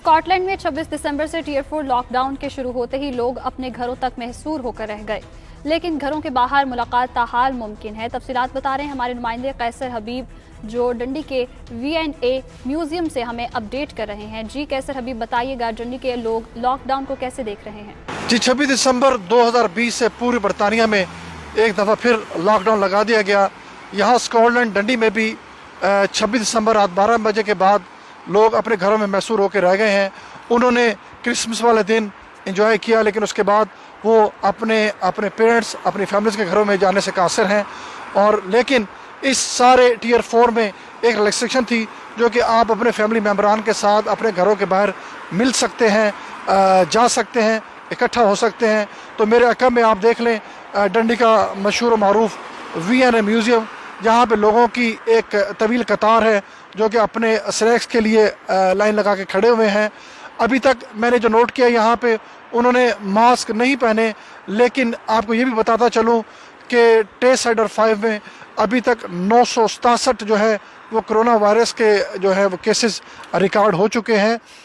Scott land میں 26 دسمبر سے tier 4 lock down کے شروع ہوتے ہی لوگ اپنے گھروں تک محصور ہو کر رہ گئے، لیکن گھروں کے باہر ملاقات تاحال ممکن ہے۔ تفصیلات بتا رہے ہیں ہمارے نمائندے قیصر حبیب جو ڈنڈی کے V&A میوزیم سے ہمیں اپڈیٹ کر رہے ہیں۔ جی قیصر حبیب بتائیے گا ڈنڈی کے لوگ لاک ڈاؤن کو کیسے دیکھ رہے ہیں؟ جی 26 دسمبر 2020 سے پوری برطانیہ میں ایک دفعہ پھر لاک ڈاؤن لگا دیا گیا۔ یہاں اسکاٹ لینڈ ڈنڈی میں بھی 26 دسمبر رات 12 بجے کے بعد لوگ اپنے گھروں میں محصور ہو کے رہ گئے ہیں۔ انہوں نے کرسمس والے دن انجوائے کیا، لیکن اس کے بعد وہ اپنے پیرنٹس اپنی فیملیز کے گھروں میں جانے سے قاصر ہیں۔ لیکن اس سارے ٹیئر 4 میں ایک ریسٹرکشن تھی جو کہ آپ اپنے فیملی ممبران کے ساتھ اپنے گھروں کے باہر مل سکتے ہیں، جا سکتے ہیں، اکٹھا ہو سکتے ہیں۔ تو میرے عقب میں آپ دیکھ لیں ڈنڈی کا مشہور و معروف V&A میوزیم، جہاں پہ لوگوں کی ایک طویل قطار ہے جو کہ اپنے اسنیکس کے لیے لائن لگا کے کھڑے ہوئے ہیں۔ ابھی تک میں نے جو نوٹ کیا یہاں پہ انہوں نے ماسک نہیں پہنے، لیکن آپ کو یہ بھی بتاتا چلوں کہ ٹیسٹ سائڈر 5 میں ابھی تک 967 جو ہے وہ کرونا وائرس کے جو ہے وہ کیسز ریکارڈ ہو چکے ہیں۔